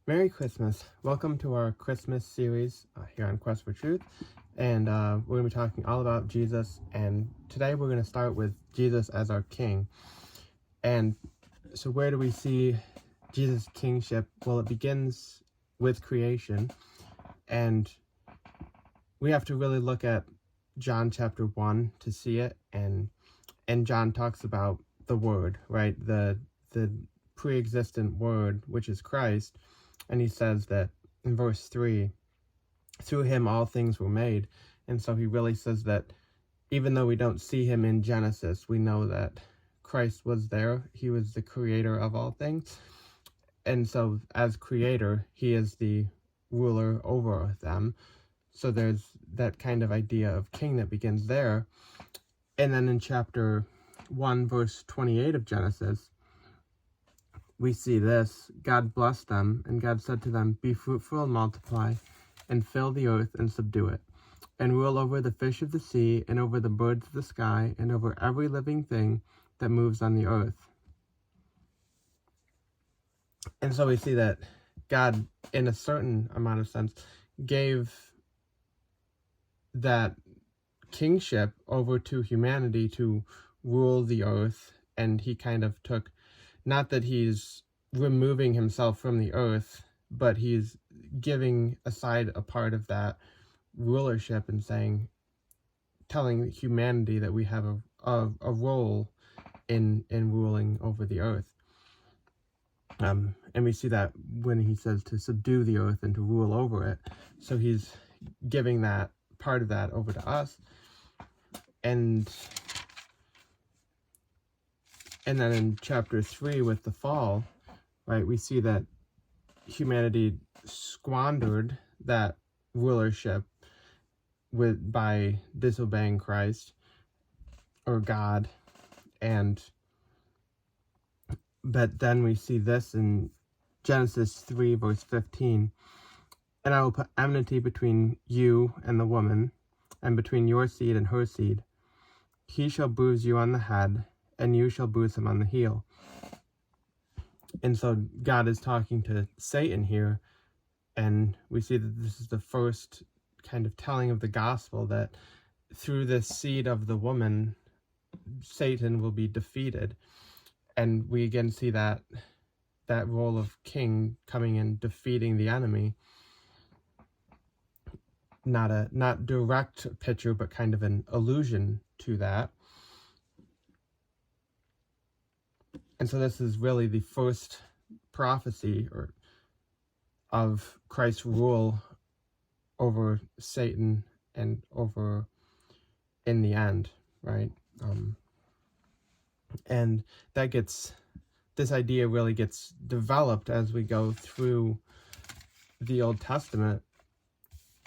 Merry Christmas. Welcome to our Christmas series here on Quest for Truth. And we're going to be talking all about Jesus. And today we're going to start with Jesus as our King. And so where do we see Jesus' kingship? Well, it begins with creation. And we have to really look at John chapter 1 to see it. And John talks about the Word, right? The pre-existent Word, which is Christ. And he says that in verse 3, through him all things were made. And so he really says that even though we don't see him in Genesis, we know that Christ was there. He was the creator of all things. And so as creator, he is the ruler over them. So there's that kind of idea of king that begins there. And then in chapter 1, verse 28 of Genesis, we see this: God blessed them, and God said to them, "Be fruitful and multiply, and fill the earth and subdue it, and rule over the fish of the sea, and over the birds of the sky, and over every living thing that moves on the earth." And so we see that God, in a certain amount of sense, gave that kingship over to humanity to rule the earth, and he kind of took, not that he's removing himself from the earth, but he's giving aside a part of that rulership and telling humanity that we have a role in ruling over the earth. And we see that when he says to subdue the earth and to rule over it. So he's giving that part of that over to us. And then in chapter 3 with the fall, right, we see that humanity squandered that rulership by disobeying Christ or God. But then we see this in Genesis 3 verse 15. "And I will put enmity between you and the woman, and between your seed and her seed. He shall bruise you on the head, and you shall bruise him on the heel." And so God is talking to Satan here, and we see that this is the first kind of telling of the gospel, that through this seed of the woman, Satan will be defeated. And we again see that role of king coming in, defeating the enemy. Not direct picture, but kind of an allusion to that. And so this is really the first prophecy of Christ's rule over Satan and over in the end, right? And this idea really gets developed as we go through the Old Testament.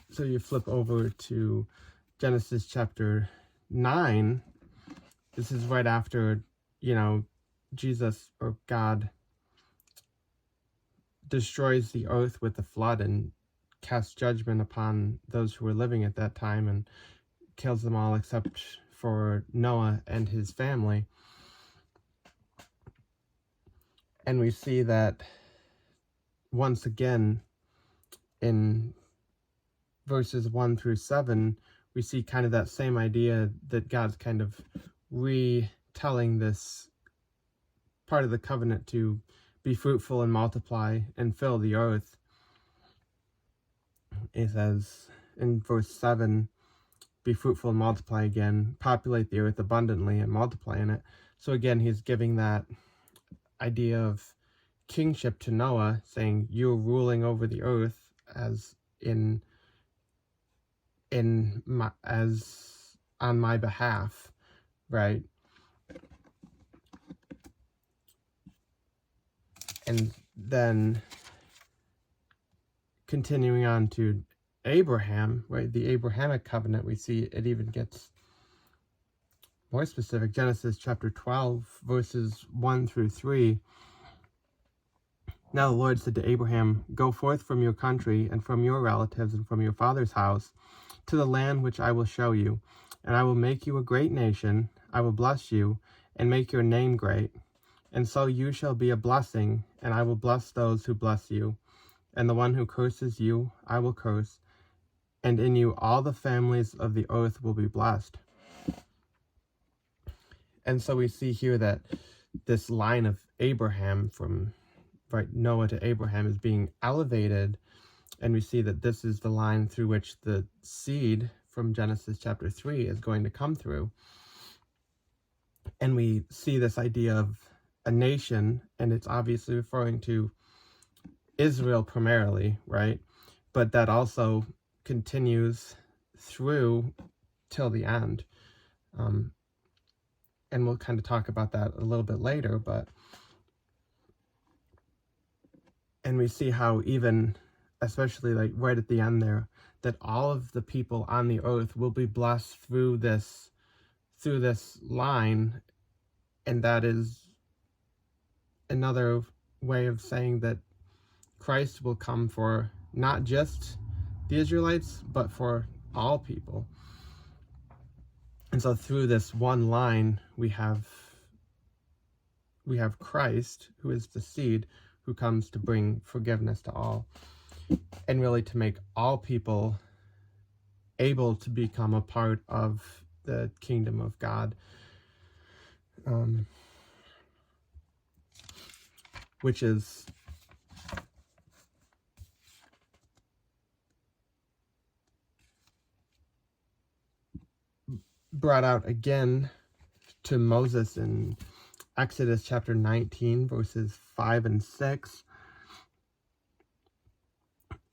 So you flip over to Genesis chapter 9. This is right after, Jesus or God destroys the earth with the flood and casts judgment upon those who were living at that time and kills them all except for Noah and his family. And we see that once again in verses 1 through 7, we see kind of that same idea, that God's kind of retelling this part of the covenant to be fruitful and multiply and fill the earth. It says in verse 7, "Be fruitful and multiply again, populate the earth abundantly and multiply in it." So again, he's giving that idea of kingship to Noah, saying, "You're ruling over the earth as on my behalf," right? And then continuing on to Abraham, right? The Abrahamic covenant, we see it even gets more specific. Genesis chapter 12, verses 1 through 3. "Now the Lord said to Abraham, Go forth from your country and from your relatives and from your father's house to the land which I will show you, and I will make you a great nation. I will bless you and make your name great, and so you shall be a blessing, and I will bless those who bless you. and the one who curses you I will curse, and in you all the families of the earth will be blessed. And so we see here that this line of Abraham from Noah to Abraham is being elevated, and we see that this is the line through which the seed from Genesis chapter 3 is going to come through. And we see this idea of a nation, and it's obviously referring to Israel primarily, right? But that also continues through till the end. And we'll kind of talk about that a little bit later, and we see how even, especially like right at the end there, that all of the people on the earth will be blessed through this line, and that is another way of saying that Christ will come for not just the Israelites, but for all people. And so through this one line, we have Christ, who is the seed, who comes to bring forgiveness to all, and really to make all people able to become a part of the kingdom of God, which is brought out again to Moses in Exodus chapter 19, verses 5 and 6.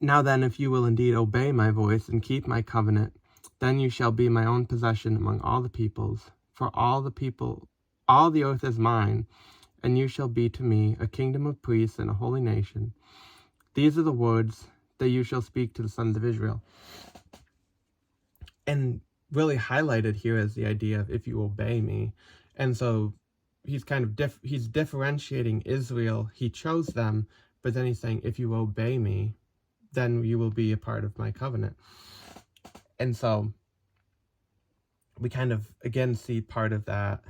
Now then, if you will indeed obey my voice and keep my covenant, then you shall be my own possession among all the peoples. For all the earth is mine, and you shall be to me a kingdom of priests and a holy nation. These are the words that you shall speak to the sons of Israel. And really highlighted here is the idea of if you obey me. And so he's kind of he's differentiating Israel. He chose them, but then he's saying, if you obey me, then you will be a part of my covenant. And so we kind of again see part of that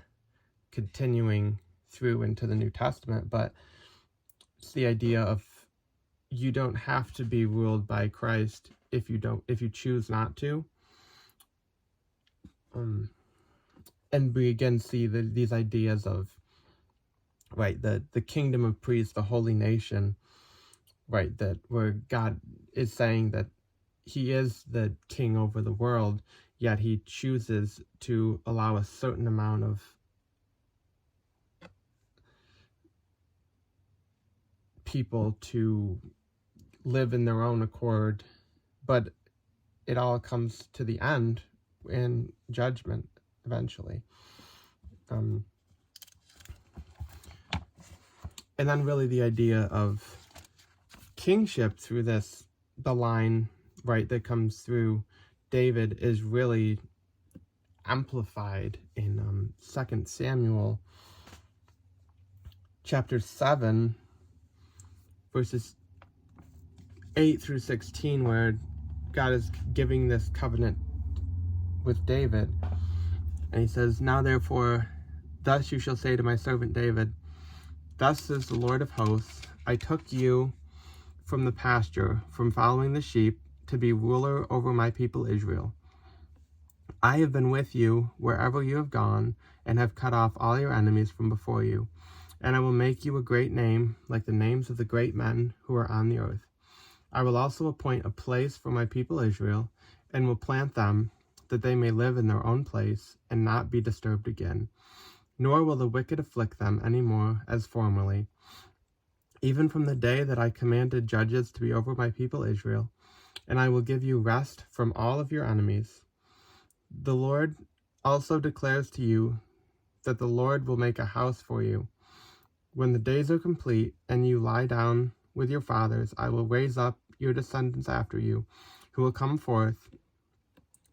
continuing through into the New Testament, but it's the idea of you don't have to be ruled by Christ if you choose not to. And we again see these ideas of the kingdom of priests, the holy nation, that where God is saying that he is the king over the world, yet he chooses to allow a certain amount of people to live in their own accord, but it all comes to the end in judgment eventually. And then really the idea of kingship through the line that comes through David is really amplified in 2 Samuel chapter 7 verses 8 through 16, where God is giving this covenant with David. And he says, now therefore, thus you shall say to my servant David, thus says the Lord of hosts, I took you from the pasture, from following the sheep, to be ruler over my people Israel. I have been with you wherever you have gone, and have cut off all your enemies from before you. And I will make you a great name, like the names of the great men who are on the earth. I will also appoint a place for my people Israel, and will plant them, that they may live in their own place, and not be disturbed again. Nor will the wicked afflict them any more as formerly, even from the day that I commanded judges to be over my people Israel. And I will give you rest from all of your enemies. The Lord also declares to you that the Lord will make a house for you. When the days are complete, and you lie down with your fathers, I will raise up your descendants after you, who will come forth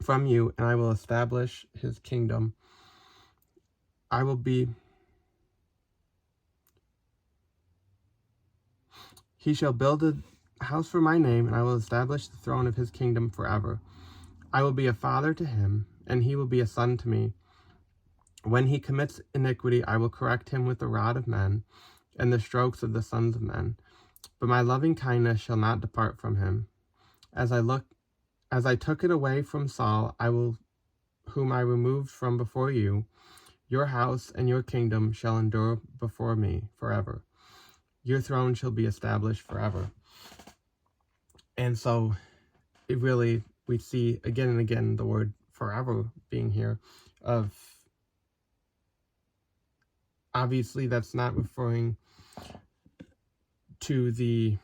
from you, and I will establish his kingdom. He shall build a house for my name, and I will establish the throne of his kingdom forever. I will be a father to him, and he will be a son to me. When he commits iniquity, I will correct him with the rod of men, and the strokes of the sons of men. But my loving kindness shall not depart from him. As I took it away from Saul, whom I removed from before you, your house and your kingdom shall endure before me forever. Your throne shall be established forever. And so we see again and again the word forever being here. Obviously that's not referring to the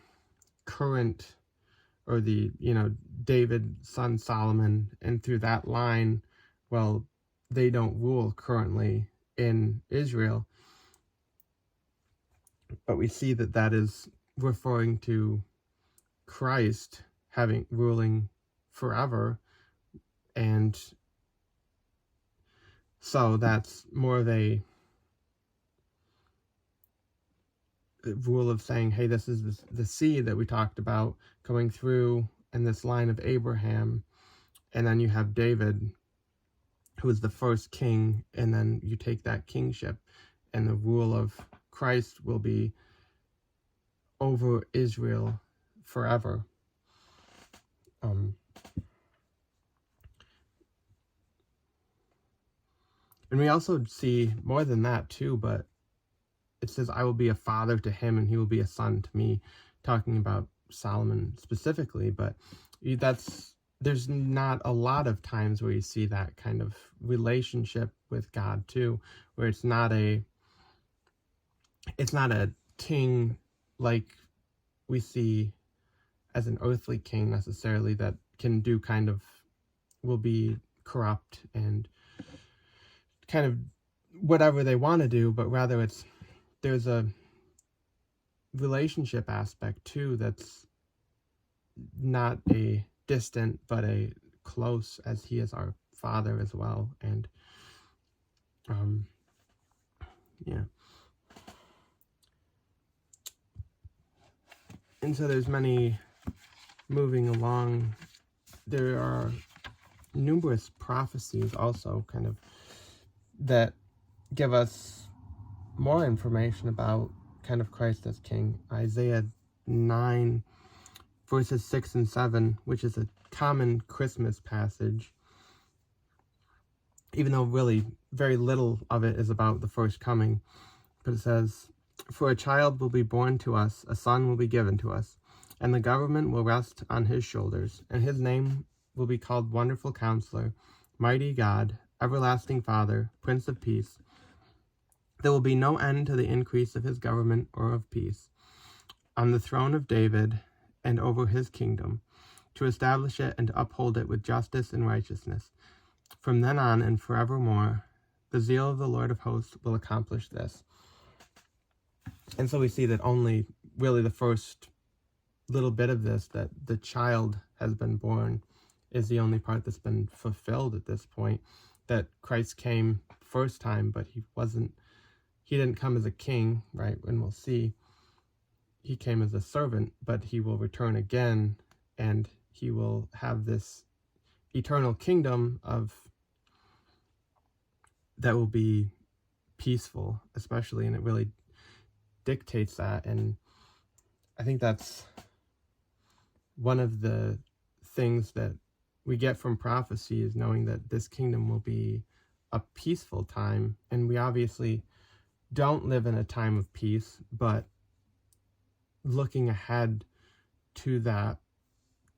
current, or the, David's son Solomon, and through that line, well, they don't rule currently in Israel. But we see that is referring to Christ ruling forever. And so that's more of a rule of saying, hey, this is the seed that we talked about coming through in this line of Abraham. And then you have David, who is the first king, and then you take that kingship, and the rule of Christ will be over Israel forever. And we also see more than that too, but it says, I will be a father to him and he will be a son to me, talking about Solomon specifically. But there's not a lot of times where you see that kind of relationship with God too, where it's not a king like we see as an earthly king necessarily, that can do will be corrupt and kind of whatever they want to do, but rather there's a relationship aspect too that's not a distant but a close, as he is our father as well. And and so there's many moving along. There are numerous prophecies also that give us more information about Christ as king. Isaiah 9 verses 6 and 7, which is a common Christmas passage, even though really very little of it is about the first coming. But it says, for a child will be born to us, a son will be given to us, and the government will rest on his shoulders, and his name will be called Wonderful Counselor, Mighty God, Everlasting Father, Prince of Peace. There will be no end to the increase of his government or of peace, on the throne of David and over his kingdom, to establish it and to uphold it with justice and righteousness. From then on and forevermore, the zeal of the Lord of hosts will accomplish this. And so we see that only really the first little bit of this, that the child has been born, is the only part that's been fulfilled at this point. That Christ came first time, but he didn't come as a king, right? And we'll see. He came as a servant, but he will return again, and he will have this eternal kingdom that will be peaceful, especially, and it really dictates that. And I think that's one of the things that we get from prophecy, is knowing that this kingdom will be a peaceful time. And we obviously don't live in a time of peace, but looking ahead to that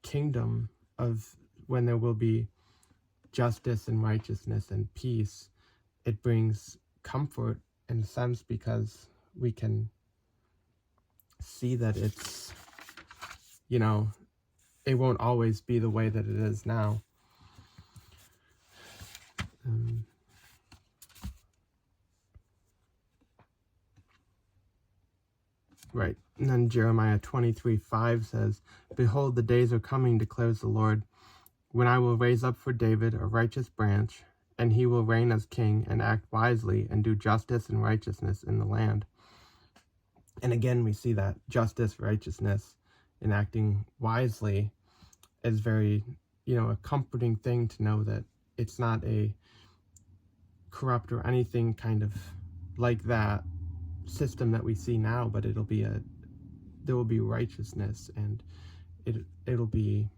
kingdom of when there will be justice and righteousness and peace, it brings comfort in a sense, because we can see that it's, it won't always be the way that it is now. Right. And then Jeremiah 23:5 says, behold, the days are coming, declares the Lord, when I will raise up for David a righteous branch, and he will reign as king and act wisely and do justice and righteousness in the land. And again, we see that justice, righteousness, and acting wisely is very, a comforting thing to know that it's not a corrupt or anything like that system that we see now, but it'll be there will be righteousness, and it'll be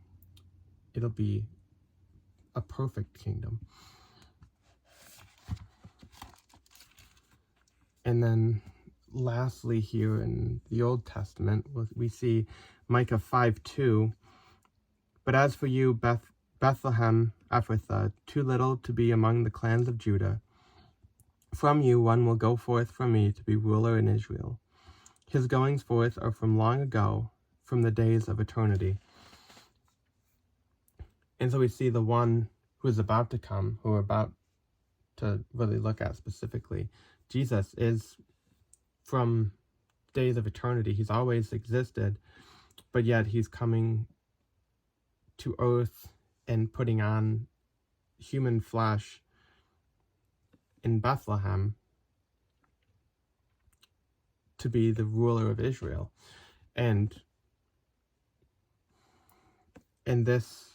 a perfect kingdom. And then lastly, here in the Old Testament, we see Micah 5:2. But as for you, Bethlehem Ephrathah, too little to be among the clans of Judah, from you one will go forth from me to be ruler in Israel. His goings forth are from long ago, from the days of eternity. And so we see the one who is about to come, who we're about to really look at specifically. Jesus is from days of eternity. He's always existed, but yet he's coming to earth and putting on human flesh in Bethlehem to be the ruler of Israel. And this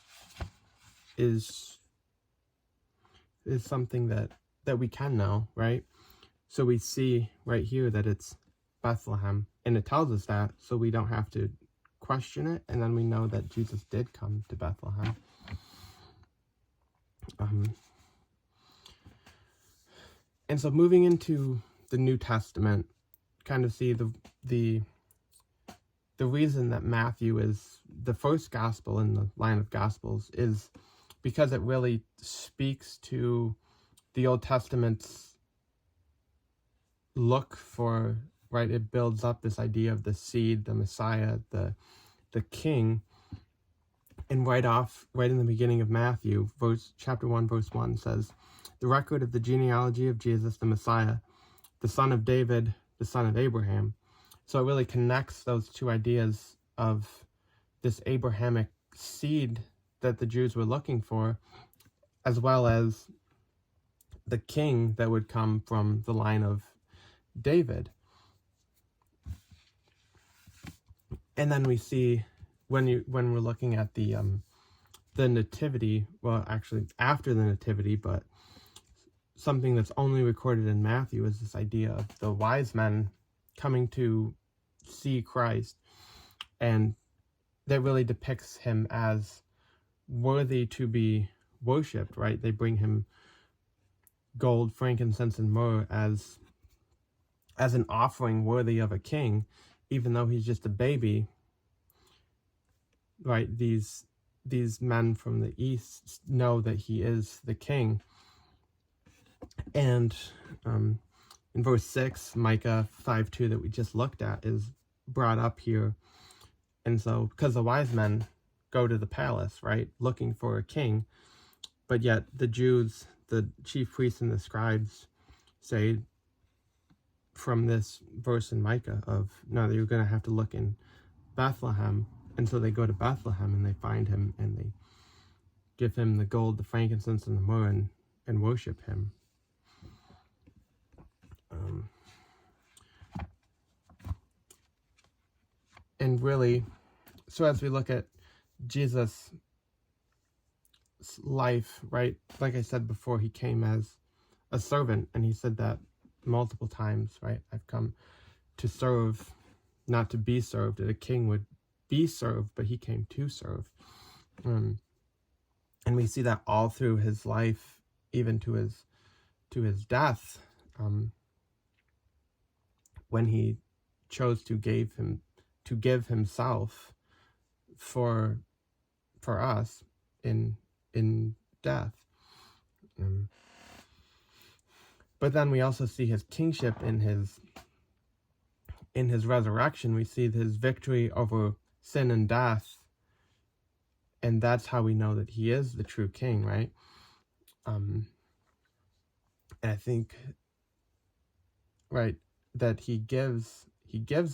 is something that we can know, right? So we see right here that it's Bethlehem, and it tells us that, so we don't have to question it, and then we know that Jesus did come to Bethlehem. And so moving into the New Testament, kind of see the reason that Matthew is the first gospel in the line of gospels is because it really speaks to the Old Testament's look for, right? It builds up this idea of the seed, the Messiah, the king. And right in the beginning of Matthew, chapter 1, verse 1 says, the record of the genealogy of Jesus, the Messiah, the son of David, the son of Abraham. So it really connects those two ideas of this Abrahamic seed that the Jews were looking for, as well as the king that would come from the line of David. And then we see when we're looking at the nativity, well, actually after the nativity, but something that's only recorded in Matthew is this idea of the wise men coming to see Christ, and that really depicts him as worthy to be worshipped, right? They bring him gold, frankincense, and myrrh as an offering worthy of a king, even though he's just a baby, right? These men from the east know that he is the king. And in verse 6, Micah 5:2 that we just looked at is brought up here. And so, because the wise men go to the palace, right, looking for a king, but yet the Jews, the chief priests and the scribes say from this verse in Micah of, no, you're going to have to look in Bethlehem. And so they go to Bethlehem and they find him and they give him the gold, the frankincense, and the myrrh and worship him. And really, so as we look at Jesus' life, right, like I said before, he came as a servant, and he said that multiple times, right? I've come to serve, not to be served. That a king would be served, but he came to serve. And we see that all through his life, even to his death, when he chose to give himself for us in death. But then we also see his kingship in his resurrection. We see his victory over sin and death, and that's how we know that he is the true king, right? And I think, right, that he gives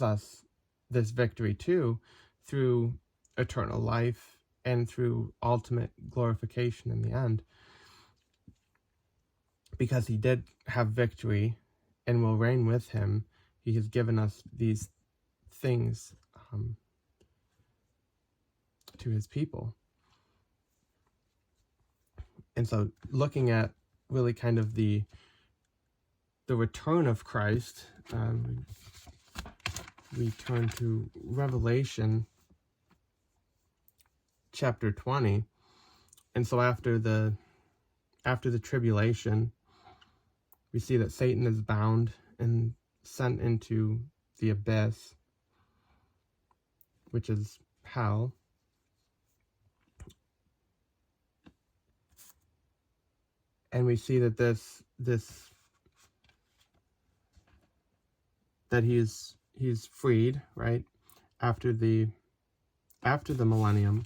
us this victory too, through eternal life and through ultimate glorification in the end, because he did have victory and will reign with him. He has given us these things to his people. And so looking at really kind of the return of Christ, we turn to Revelation chapter 20. And so after the tribulation, we see that Satan is bound and sent into the abyss, which is hell. And we see that that he's freed, right, after the millennium.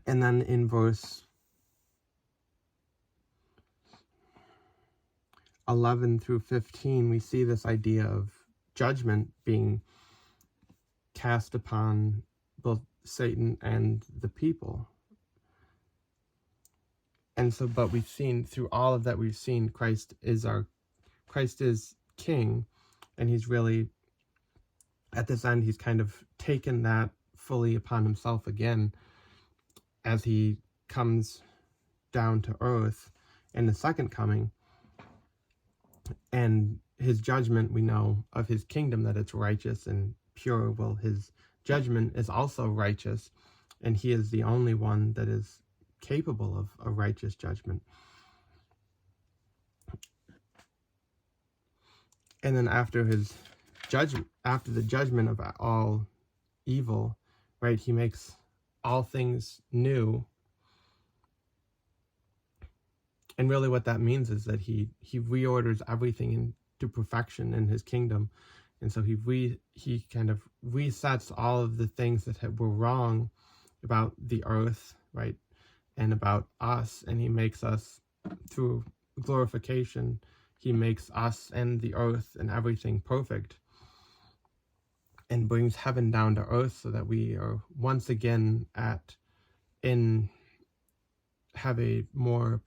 And then in verse 11 through 15, we see this idea of judgment being cast upon both Satan and the people. And so, but we've seen through all of that, we've seen Christ is king, and he's really, at this end, he's kind of taken that fully upon himself again as he comes down to earth in the second coming. And his judgment, we know of his kingdom that it's righteous and pure. Well, his judgment is also righteous, and he is the only one that is capable of a righteous judgment. And then after the judgment of all evil, right, he makes all things new. And really what that means is that he reorders everything into perfection in his kingdom. And so he kind of resets all of the things that were wrong about the earth, right, and about us, and he makes us, through glorification, he makes us and the earth and everything perfect, and brings heaven down to earth so that we are once again have a more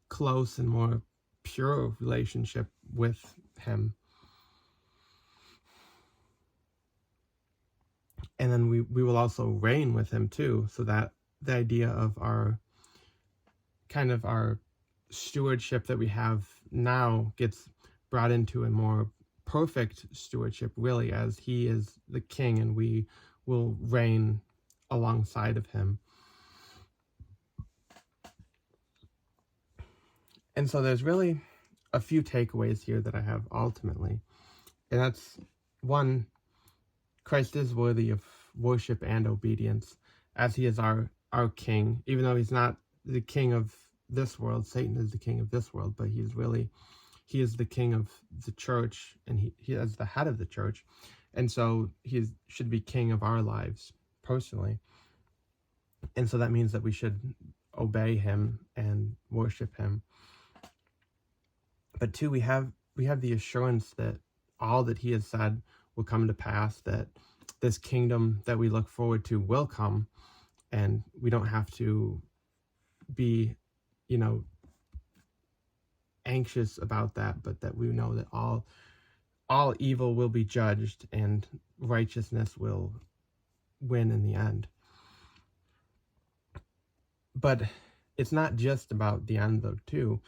close and more pure relationship with him. And then we will also reign with him too, so that the idea of our stewardship that we have now gets brought into a more perfect stewardship, really, as he is the king and we will reign alongside of him. And so there's really a few takeaways here that I have ultimately. And that's, one, Christ is worthy of worship and obedience, as he is our king, even though he's not the king of this world. Satan is the king of this world, but he is the king of the church, and he is the head of the church. And so he should be king of our lives personally. And so that means that we should obey him and worship him. But two, we have the assurance that all that he has said will come to pass, that this kingdom that we look forward to will come, and we don't have to be, anxious about that, but that we know that all evil will be judged and righteousness will win in the end. But it's not just about the end, though, too.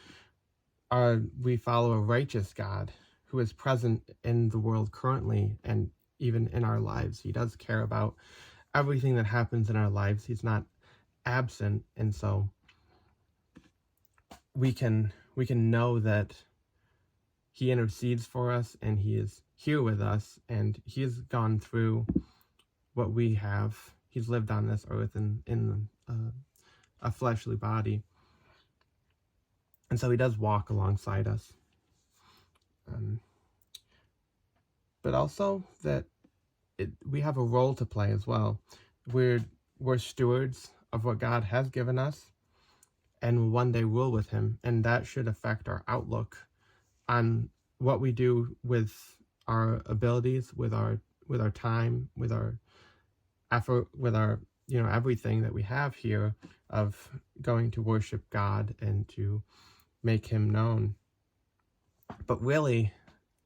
We follow a righteous God who is present in the world currently and even in our lives. He does care about everything that happens in our lives. He's not absent, and so we can know that he intercedes for us, and he is here with us, and he has gone through what we have. He's lived on this earth in a fleshly body, and so he does walk alongside us. But also that we have a role to play as well. We're stewards of what God has given us, and will one day rule with him, and that should affect our outlook on what we do with our abilities, with our time, with our effort, with our everything that we have here, of going to worship God and to make him known. But really,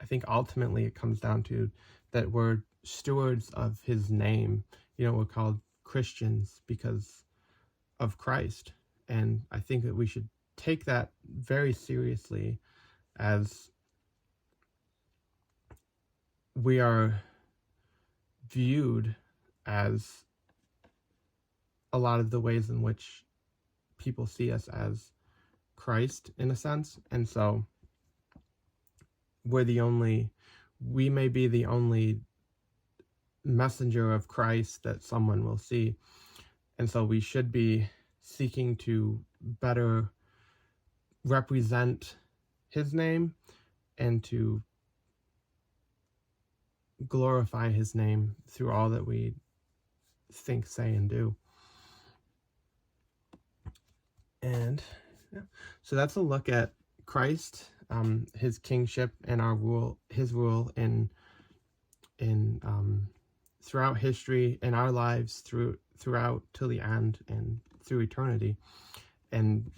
I think ultimately it comes down to that we're stewards of his name. We're called Christians because of Christ. And I think that we should take that very seriously as we are viewed as a lot of the ways in which people see us as Christ, in a sense. And so we may be the only messenger of Christ that someone will see. And so we should be seeking to better represent his name and to glorify his name through all that we think, say, and do. And yeah, so that's a look at Christ, his kingship, and his rule in throughout history, in our lives, throughout till the end and through eternity. And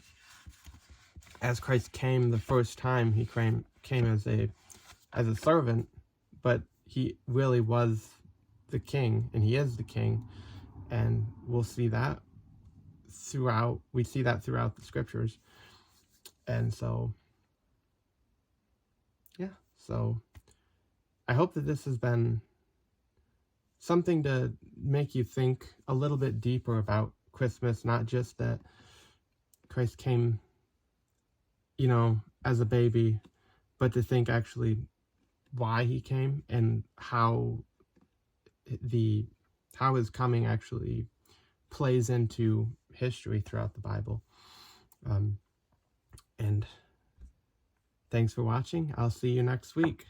as Christ came the first time, he came as a servant, but he really was the king, and he is the king, and we'll see that throughout the scriptures. And so so I hope that this has been something to make you think a little bit deeper about Christmas, not just that Christ came, as a baby, but to think actually why he came and how his coming actually plays into history throughout the Bible. And thanks for watching. I'll see you next week.